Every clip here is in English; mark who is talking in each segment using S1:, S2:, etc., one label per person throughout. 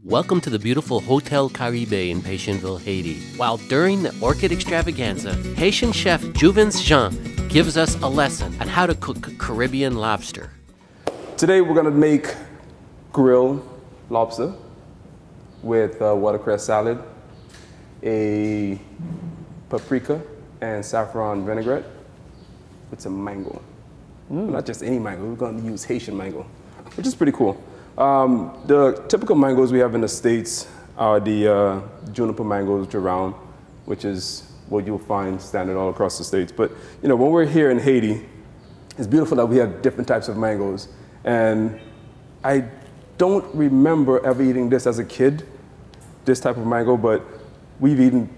S1: Welcome to the beautiful Hotel Caribe in Pétionville, Haiti. While during the Orchid Extravaganza, Haitian Chef Jouvens Jean gives us a lesson on how to cook Caribbean lobster.
S2: Today we're going to make grilled lobster with watercress salad, a paprika and saffron vinaigrette with some mango. Not just any mango, we're going to use Haitian mango, which is pretty cool. The typical mangoes we have in the States are the juniper mangoes, Giron, which is what you'll find standard all across the States. But you know, when we're here in Haiti, it's beautiful that we have different types of mangoes. And I don't remember ever eating this as a kid, this type of mango, but we've eaten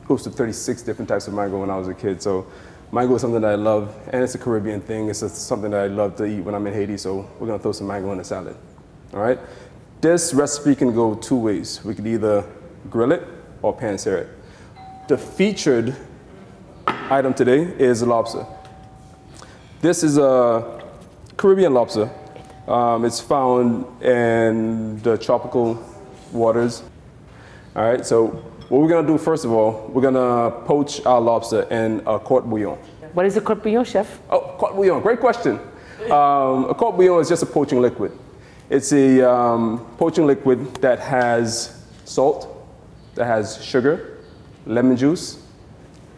S2: close to 36 different types of mango when I was a kid. So mango is something that I love, and it's a Caribbean thing. It's something that I love to eat when I'm in Haiti, so we're gonna throw some mango in the salad. All right? This recipe can go two ways. We could either grill it or pan sear it. The featured item today is lobster. This is a Caribbean lobster. It's found in the tropical waters. All right, so what we're gonna do first of all, we're gonna poach our lobster in a court bouillon.
S3: What is a court bouillon, chef?
S2: Oh, court bouillon, great question. A court bouillon is just a poaching liquid. It's a poaching liquid that has salt, that has sugar, lemon juice,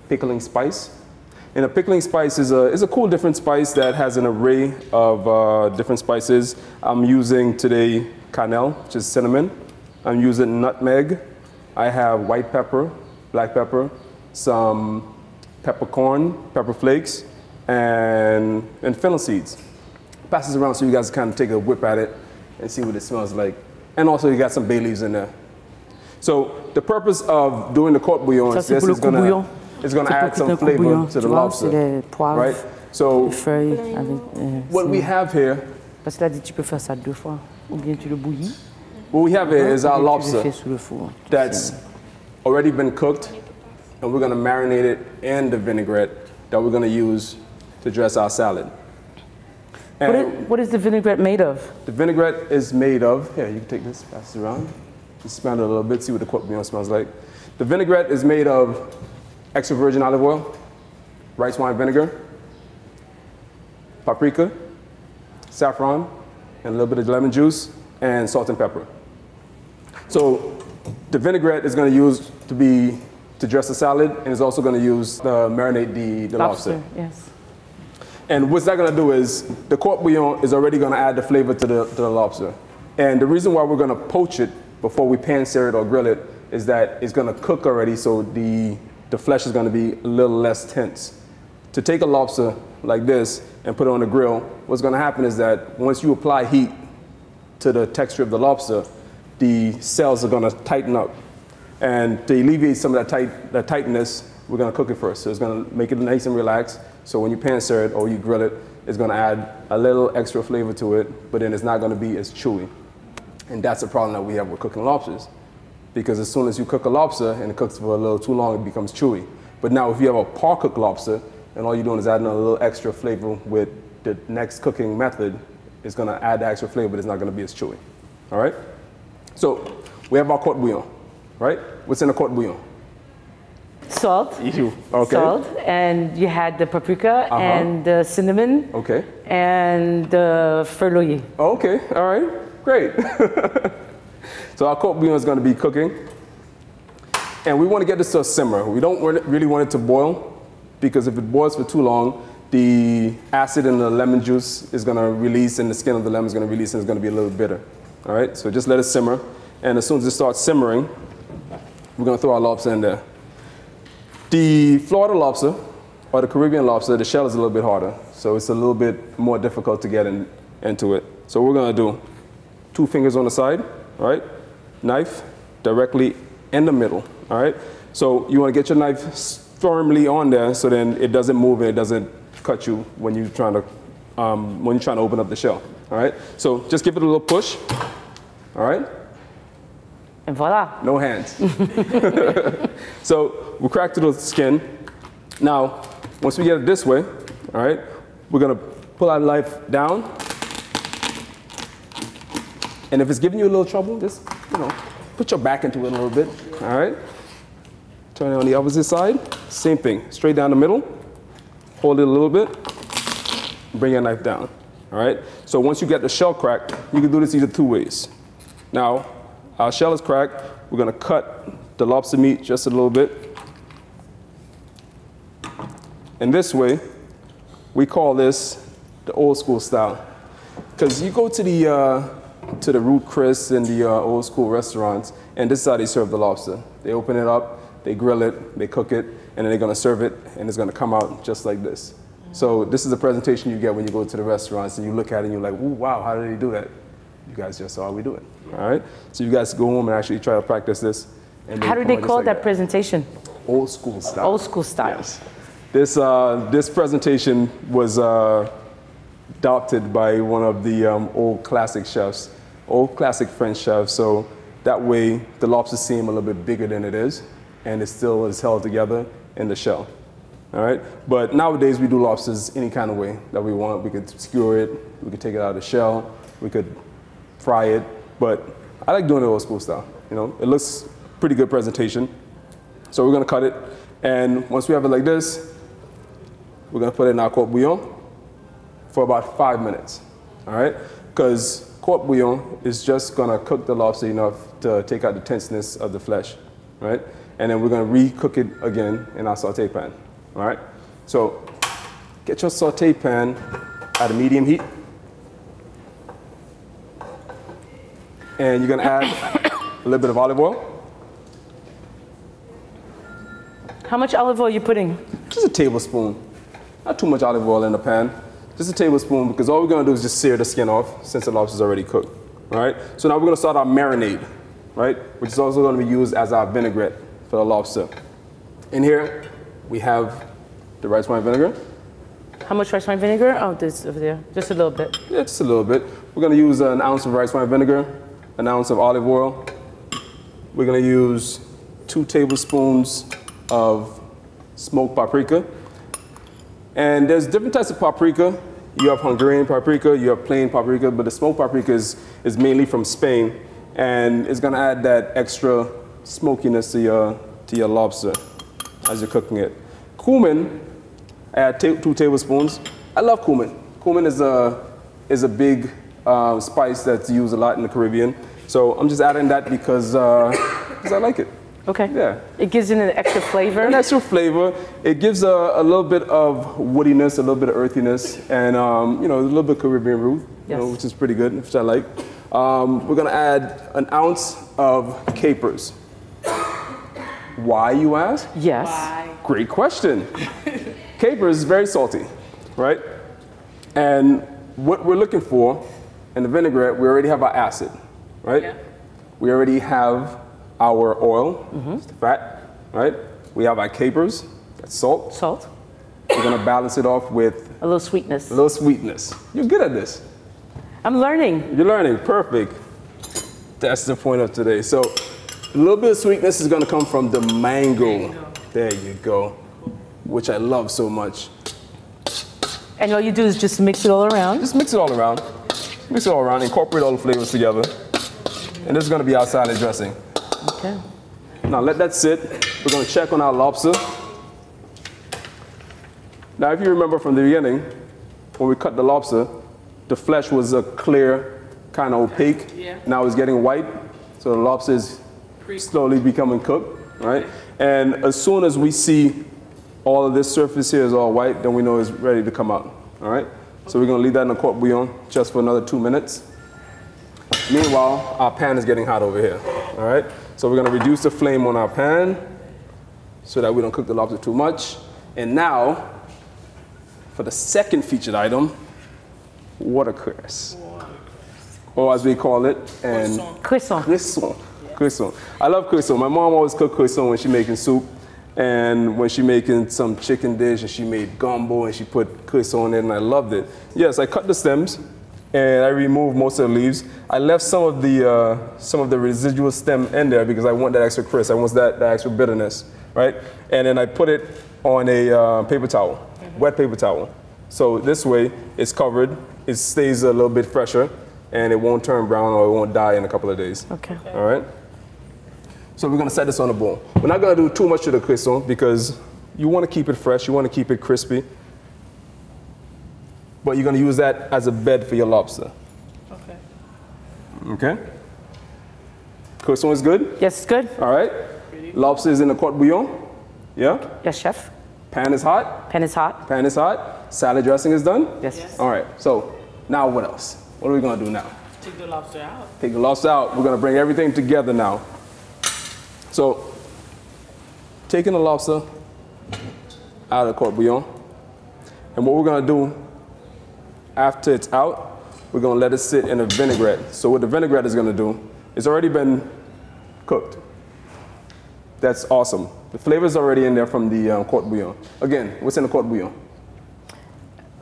S2: pickling spice. And a pickling spice is a cool different spice that has an array of different spices. I'm using today cannelle, which is cinnamon. I'm using nutmeg. I have white pepper, black pepper, some peppercorn, pepper flakes, and fennel seeds. Pass this around so you guys kind of take a whip at it and see what it smells like. And also you got some bay leaves in there. So the purpose of doing the court bouillon is this is gonna add some flavor to the lobster, right? So what we have here,
S3: Parce que là, tu peux faire ça deux fois, ou bien tu le bouillis.
S2: what we have here is our lobster that's already been cooked, and we're gonna marinate it in the vinaigrette that we're gonna use to dress our salad.
S3: What is the vinaigrette made of?
S2: The vinaigrette is made of, here, you can take this, pass it around. Just smell it a little bit, see what the court bouillon smells like. The vinaigrette is made of extra virgin olive oil, rice wine vinegar, paprika, saffron, and a little bit of lemon juice, and salt and pepper. So the vinaigrette is going to use to dress the salad, and it's also going to use to marinate the lobster.
S3: Yes.
S2: And what's that going to do is the court bouillon is already going to add the flavor to the lobster. And the reason why we're going to poach it before we pan sear it or grill it is that it's going to cook already, so the flesh is going to be a little less tense. To take a lobster like this and put it on the grill, what's going to happen is that once you apply heat to the texture of the lobster, the cells are going to tighten up. And to alleviate some of that tightness, we're going to cook it first. So it's going to make it nice and relaxed. So when you pan sear it or you grill it, it's going to add a little extra flavor to it, but then it's not going to be as chewy. And that's the problem that we have with cooking lobsters. Because as soon as you cook a lobster and it cooks for a little too long, it becomes chewy. But now if you have a par-cooked lobster, and all you're doing is adding a little extra flavor with the next cooking method, it's going to add the extra flavor, but it's not going to be as chewy. All right? So we have our court bouillon, right? What's in the court bouillon?
S3: Salt.
S2: Okay.
S3: Salt, and you had the paprika and the cinnamon.
S2: Okay.
S3: And the furloyer.
S2: Okay, all right, great. So our court bouillon is going to be cooking, and we want to get this to a simmer. We don't really want it to boil, because if it boils for too long, the acid in the lemon juice is going to release, and the skin of the lemon is going to release, and it's going to be a little bitter. All right, so just let it simmer, and as soon as it starts simmering, we're going to throw our lobster in there. The Florida lobster, or the Caribbean lobster, the shell is a little bit harder, so it's a little bit more difficult to get into it. So we're going to do 2 fingers on the side, all right? Knife directly in the middle, all right? So you want to get your knife firmly on there so then it doesn't move and it doesn't cut you when you're trying to open up the shell, all right? So just give it a little push, all right?
S3: And voila.
S2: No hands. So we crack through the skin. Now, once we get it this way, all right, we're going to pull our knife down. And if it's giving you a little trouble, just you know, put your back into it a little bit, all right? Turn it on the opposite side, same thing, straight down the middle, hold it a little bit, bring your knife down, all right? So once you get the shell cracked, you can do this either two ways. Now, our shell is cracked, we're gonna cut the lobster meat just a little bit. And this way, we call this the old school style. Because you go to the Root Chris and the old school restaurants, and this is how they serve the lobster. They open it up, they grill it, they cook it, and then they're gonna serve it, and it's gonna come out just like this. So this is the presentation you get when you go to the restaurants, and you look at it and you're like, ooh, wow, how did they do that? You guys just saw how we do it, all right? So you guys go home and actually try to practice this. And
S3: how do they call that presentation?
S2: Old school style.
S3: Old school style.
S2: Yes. This presentation was adopted by one of the old classic chefs, old classic French chefs. So that way the lobsters seem a little bit bigger than it is, and it still is held together in the shell. All right. But nowadays we do lobsters any kind of way that we want. We could skewer it, we could take it out of the shell, we could fry it. But I like doing it old school style. You know, it looks pretty good presentation. So we're gonna cut it, and once we have it like this, we're gonna put it in our court bouillon for about 5 minutes, all right? Because court bouillon is just gonna cook the lobster enough to take out the tenseness of the flesh, right? And then we're gonna re-cook it again in our saute pan, all right? So get your saute pan at a medium heat. And you're gonna add a little bit of olive oil.
S3: How much olive oil are you putting?
S2: Just a tablespoon. Not too much olive oil in the pan. Just a tablespoon, because all we're gonna do is just sear the skin off since the lobster's already cooked, all right? So now we're gonna start our marinade, right? Which is also gonna be used as our vinaigrette for the lobster. In here, we have the rice wine vinegar.
S3: How much rice wine vinegar? Oh, this over there, just a little bit.
S2: Yeah, just a little bit. We're gonna use an ounce of rice wine vinegar, an ounce of olive oil. We're gonna use 2 tablespoons of smoked paprika. And there's different types of paprika. You have Hungarian paprika, you have plain paprika, but the smoked paprika is mainly from Spain, and it's gonna add that extra smokiness to your lobster as you're cooking it. Cumin, add 2 tablespoons. I love cumin. Cumin is a big spice that's used a lot in the Caribbean. So I'm just adding that because I like it.
S3: Okay.
S2: Yeah.
S3: It gives it an extra flavor.
S2: An extra flavor. It gives a little bit of woodiness, a little bit of earthiness, and you know, a little bit of Caribbean root, you know, which is pretty good, which I like. We're gonna add an ounce of capers. Why, you ask?
S3: Yes.
S4: Why?
S2: Great question. Capers is very salty, right? And what we're looking for in the vinaigrette, we already have our acid, right?
S4: Yeah.
S2: We already have our oil, it's the fat, right? We have our capers, that's salt.
S3: Salt.
S2: We're gonna balance it off with
S3: A little sweetness.
S2: a little sweetness. You're good at this.
S3: I'm learning.
S2: You're learning, perfect. That's the point of today. So a little bit of sweetness is gonna come from the mango. There you go, which I love so much.
S3: And all you do is just mix it all around.
S2: Just mix it all around. Mix it all around, incorporate all the flavors together. And this is gonna be our salad dressing.
S3: Okay.
S2: Now let that sit. We're gonna check on our lobster. Now if you remember from the beginning, when we cut the lobster, the flesh was a clear, kind of opaque.
S4: Yeah.
S2: Now it's getting white, so the lobster is slowly becoming cooked, right? And as soon as we see all of this surface here is all white, then we know it's ready to come out, all right? So we're gonna leave that in the court bouillon just for another 2 minutes. Meanwhile, our pan is getting hot over here, all right? So we're gonna reduce the flame on our pan so that we don't cook the lobster too much. And now, for the second featured item, watercress. Or as we call it, and
S3: Croissant.
S2: Croissant. Croissant. I love croissant. My mom always cooked croissant when she's making soup, and when she's making some chicken dish, and she made gumbo, and she put croissant in it, and I loved it. Yes, I cut the stems, and I removed most of the leaves. I left some of the residual stem in there because I want that extra crisp. I want that extra bitterness, right? And then I put it on a paper towel, wet paper towel. So this way, it's covered. It stays a little bit fresher. and it won't turn brown or it won't die in a couple of days.
S3: Okay.
S2: All right? So we're gonna set this on the bowl. We're not gonna do too much to the cuisson because you wanna keep it fresh, you wanna keep it crispy. But you're gonna use that as a bed for your lobster.
S3: Okay.
S2: Okay? Cuisson is good?
S3: Yes, it's good.
S2: All right. Lobster is in the court bouillon. Yeah?
S3: Yes, chef.
S2: Pan is hot.
S3: Pan is hot.
S2: Pan is hot. Salad dressing is done.
S3: Yes.
S2: All right. So now what else? What are we gonna do now?
S4: Take the lobster out.
S2: Take the lobster out. We're gonna bring everything together now. So taking the lobster out of the court bouillon, and what we're gonna do after it's out, we're gonna let it sit in a vinaigrette. So what the vinaigrette is gonna do, it's already been cooked. That's awesome. The flavor's already in there from the court bouillon. Again, what's in the court bouillon?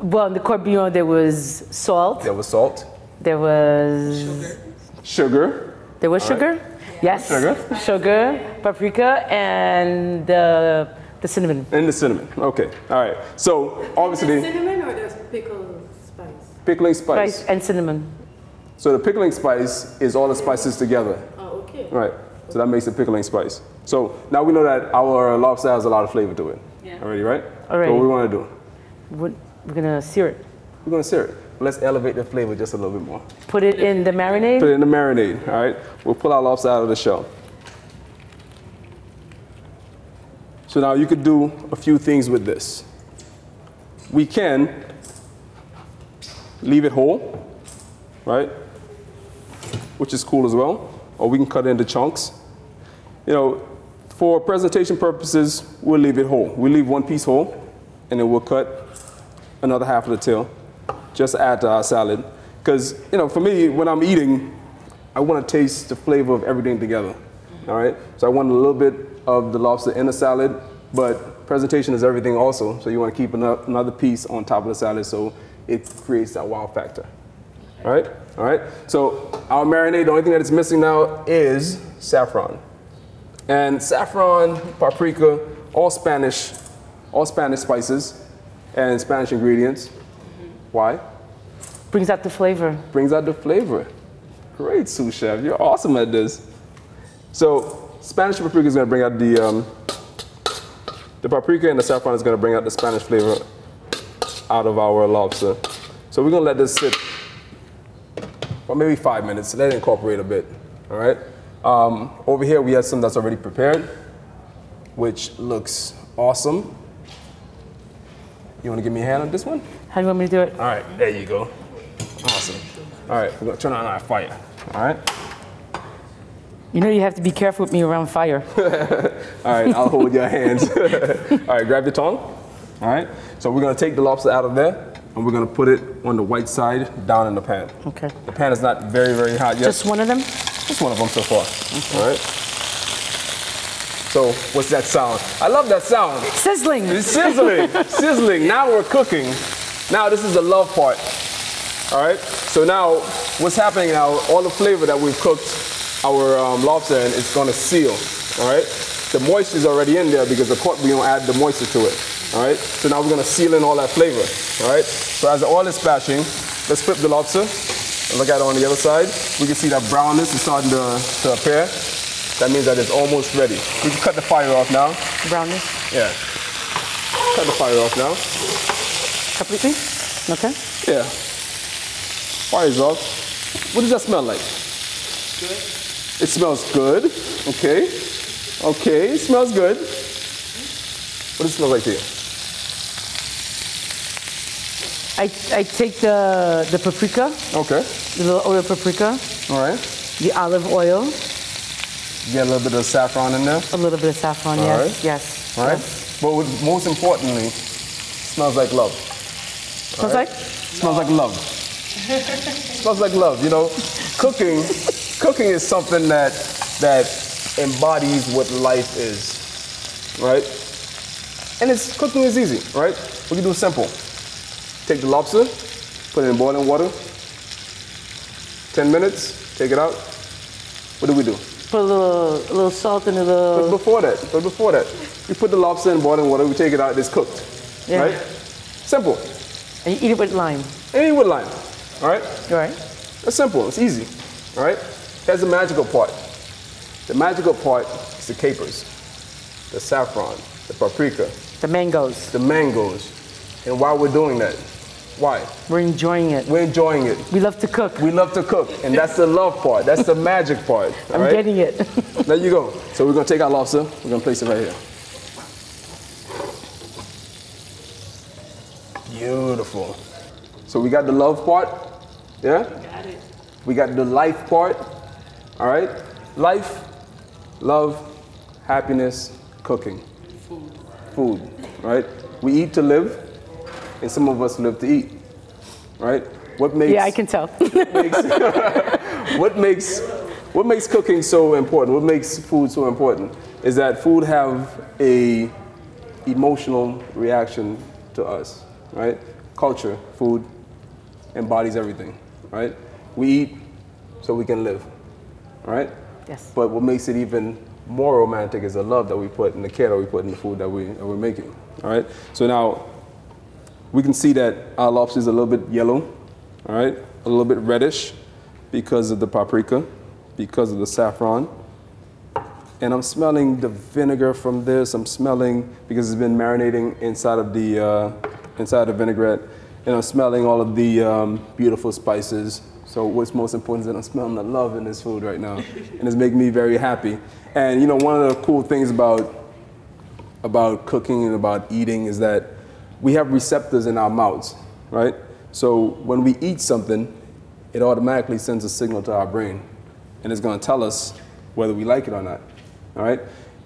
S3: Well, in the court bouillon, there was salt.
S2: There was salt.
S3: There was
S2: Sugar.
S3: There was
S2: All
S3: sugar.
S2: right.
S3: Yes.
S2: Sugar.
S3: Sugar, paprika, and the cinnamon.
S2: And the cinnamon. Okay. All right. So obviously,
S4: Cinnamon or the pickle spice?
S2: pickling spice.
S3: Spice and cinnamon.
S2: So the pickling spice is all the spices together.
S4: Oh, okay.
S2: All right. So that makes the pickling spice. So now we know that our lobster has a lot of flavor to it.
S4: Yeah.
S2: Already, right?
S3: Already.
S2: So what we want to do?
S3: We're gonna sear it.
S2: We're going to sear it. Let's elevate the flavor just a little bit more.
S3: Put it in the marinade.
S2: Put it in the marinade. All right. We'll pull our lobster out of the shell. So now you could do a few things with this. We can leave it whole, right? Which is cool as well. Or we can cut it into chunks. You know, for presentation purposes, we'll leave it whole. We'll leave one piece whole, and then we'll cut another half of the tail, just to add to our salad. Because, you know, for me, when I'm eating, I want to taste the flavor of everything together, all right? So I want a little bit of the lobster in the salad, but presentation is everything also. So you want to keep another piece on top of the salad so it creates that wow factor, all right? All right, so our marinade, the only thing that it's missing now is saffron. And saffron, paprika, all Spanish spices and Spanish ingredients. Why?
S3: Brings out the flavor.
S2: Brings out the flavor. Great, sous chef, you're awesome at this. So Spanish paprika is gonna bring out the paprika, and the saffron is gonna bring out the Spanish flavor out of our lobster. So we're gonna let this sit for maybe 5 minutes, let it incorporate a bit, all right? Over here, we have some that's already prepared, which looks awesome. You wanna give me a hand on this one?
S3: How do you want me to do it?
S2: All right, there you go. Awesome. All right, we're gonna turn on our fire, all right?
S3: You know you have to be careful with me around fire.
S2: All right, I'll hold your hands. All right, grab your tongue. All right, so we're gonna take the lobster out of there, and we're gonna put it on the white side down in the pan.
S3: Okay.
S2: The pan is not very, very hot yet.
S3: Just one of them?
S2: Just one of them so far. Okay. All right. So what's that sound? I love that sound.
S3: Sizzling.
S2: It's sizzling, sizzling. Now we're cooking. Now this is the love part. All right. So now what's happening now? All the flavor that we've cooked our lobster in, it's gonna seal. All right. The moisture is already in there because the court bouillon add the moisture to it. All right. So now we're gonna seal in all that flavor. All right. So as the oil is splashing, let's flip the lobster and look at it on the other side. We can see that brownness is starting to appear. That means that it's almost ready. We can cut the fire off now.
S3: Brownness.
S2: Yeah. Cut the fire off now.
S3: Completely? Okay.
S2: Yeah. Fire's off. What does that smell like?
S4: Good.
S2: It smells good. Okay. Okay, it smells good. What does it smell like to you?
S3: I take the paprika,
S2: Okay.
S3: the little oil paprika,
S2: All right.
S3: the olive oil,
S2: Get a little bit of saffron in there.
S3: a little bit of saffron,
S2: All
S3: yes,
S2: right.
S3: yes.
S2: All right.
S3: yes.
S2: But most importantly, smells like love.
S3: Smells like?
S2: Smells like love. Smells like love. You know, cooking is something that embodies what life is, right? And cooking is easy, right? We can do it simple. Take the lobster, put it in boiling water. 10 minutes, take it out. What do?
S3: Put a little salt in a little.
S2: But before that, we put the lobster in boiling water, we take it out, it's cooked,
S3: Yeah.
S2: right? Simple.
S3: And you eat it with lime.
S2: And eat with lime, all right?
S3: All right.
S2: It's simple, it's easy, all right? Here's the magical part. The magical part is the capers, the saffron, the paprika,
S3: The mangoes.
S2: the mangoes. And why we're doing that? Why?
S3: We're enjoying it.
S2: We're enjoying it.
S3: We love to cook.
S2: We love to cook, and that's the love part. That's the magic part. All
S3: I'm
S2: right?
S3: getting it.
S2: There you go. So we're gonna take our lobster. We're gonna place it right here. Beautiful. So we got the love part. Yeah?
S4: Got it.
S2: We got the life part. All right? Life, love, happiness, cooking. Food. Right? We eat to live, and some of us live to eat. Right? What makes
S3: Yeah, I can tell.
S2: what makes cooking so important? What makes food so important is that food have a emotional reaction to us, right? Culture, food, embodies everything, right? We eat so we can live, right?
S3: Yes.
S2: But what makes it even more romantic is the love that we put and the care that we put in the food that we're making, all right? So now we can see that our lobster is a little bit yellow, all right? A little bit reddish because of the paprika, because of the saffron. And I'm smelling the vinegar from this. I'm smelling, because it's been marinating inside of the vinaigrette. And I'm smelling all of the beautiful spices. So what's most important is that I'm smelling the love in this food right now. And it's making me very happy. And you know, one of the cool things about cooking and about eating is that we have receptors in our mouths, right? So when we eat something, it automatically sends a signal to our brain. And it's gonna tell us whether we like it or not, all right?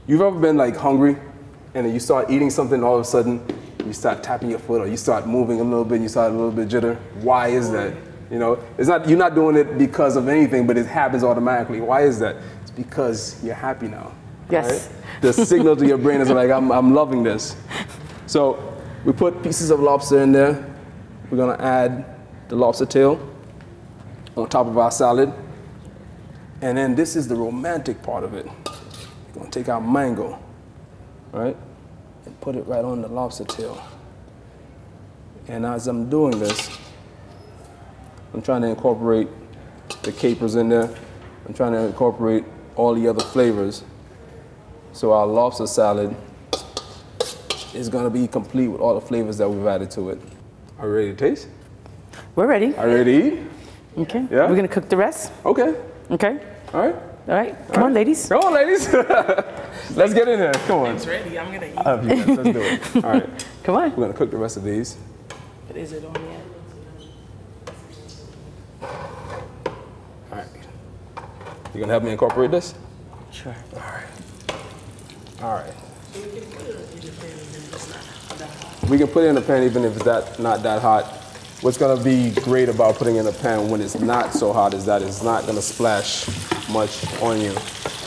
S2: You've ever been like hungry and then you start eating something, all of a sudden you start tapping your foot or you start moving a little bit, you start a little bit jitter. Why is that? You know, it's not, you're not doing it because of anything, but it happens automatically. Why is that? It's because you're happy now.
S3: Yes.
S2: Right? The signal to your brain is like, I'm loving this. So we put pieces of lobster in there. We're gonna add the lobster tail on top of our salad. And then this is the romantic part of it. We're gonna take our mango, right? And put it right on the lobster tail. And as I'm doing this, I'm trying to incorporate the capers in there. I'm trying to incorporate all the other flavors. So our lobster salad is gonna be complete with all the flavors that we've added to it. Are you ready to taste?
S3: We're ready.
S2: Are you ready to eat?
S3: Okay.
S2: Yeah?
S3: We're gonna cook the rest.
S2: Okay.
S3: Okay.
S2: All right.
S3: All right. Come on, ladies.
S2: Come on, ladies. Let's get in there. Come on.
S4: It's ready. I'm gonna eat.
S2: Let's do it. All right.
S3: Come on.
S2: We're gonna cook the rest of these.
S4: But is it on yet?
S2: All right. You gonna help me incorporate this?
S3: Sure.
S2: All right. All right. We can put it in the pan even if it's not that hot. What's gonna be great about putting it in the pan when it's not so hot is that it's not gonna splash much on you.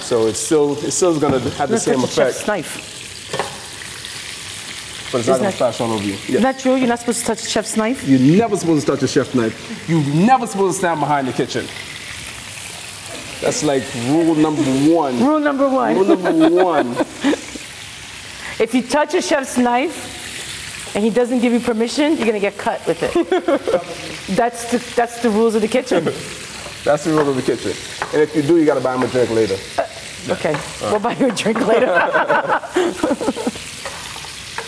S2: So it's still gonna have the same effect,
S3: Chef's knife.
S2: but it's not gonna splash all over you.
S3: Isn't that true? You're not supposed to touch a chef's knife?
S2: You're never supposed to touch a chef's knife. You're never supposed to stand behind the kitchen. That's like rule number one.
S3: Rule number one.
S2: Rule number one.
S3: If you touch a chef's knife and he doesn't give you permission, you're gonna get cut with it. That's the rules of the kitchen.
S2: That's the rule of the kitchen. And if you do, you gotta buy him a drink later.
S3: Okay, we'll buy you a drink later.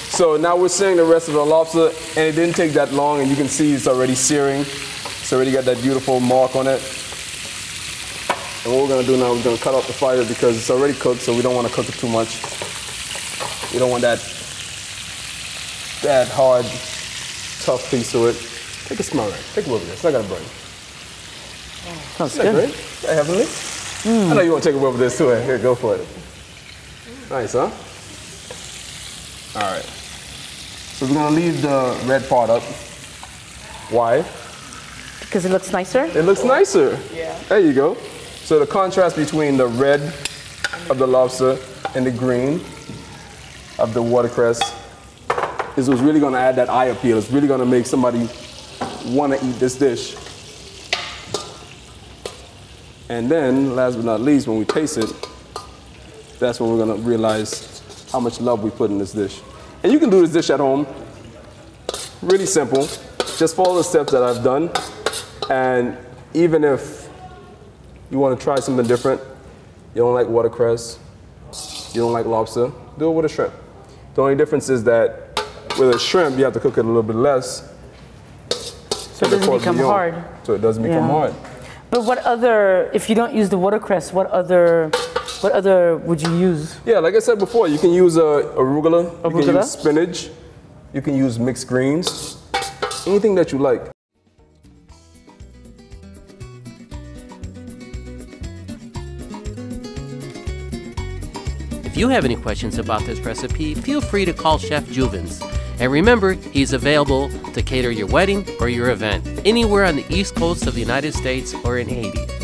S2: So now we're searing the rest of the lobster, and it didn't take that long, and you can see it's already searing. It's already got that beautiful mark on it. And what we're gonna do now, we're gonna cut off the fire because it's already cooked, so we don't wanna cook it too much. We don't want that hard, tough piece to it. Take a smell, right? Take a whiff of this. It's not gonna burn.
S3: Smells
S2: Isn't that
S3: good.
S2: great? Is that heavenly? I know you want to take a whiff of this too. Here, go for it. Nice, huh? All right. So we're gonna leave the red part up. Why?
S3: Because it looks nicer.
S2: It looks nicer.
S4: Yeah.
S2: There you go. So the contrast between the red of the lobster and the green of the watercress is what's really gonna add that eye appeal. It's really gonna make somebody wanna eat this dish. And then, last but not least, when we taste it, that's when we're gonna realize how much love we put in this dish. And you can do this dish at home. Really simple. Just follow the steps that I've done, and even if you want to try something different, you don't like watercress, you don't like lobster, do it with a shrimp. The only difference is that with a shrimp, you have to cook it a little bit less.
S3: So it doesn't become hard.
S2: So it doesn't become hard.
S3: But what other, if you don't use the watercress, what other would you use?
S2: Yeah, like I said before, you can use arugula, you can use spinach, you can use mixed greens, anything that you like.
S1: If you have any questions about this recipe, feel free to call Chef Jouvens. And remember, he's available to cater your wedding or your event anywhere on the East Coast of the United States or in Haiti.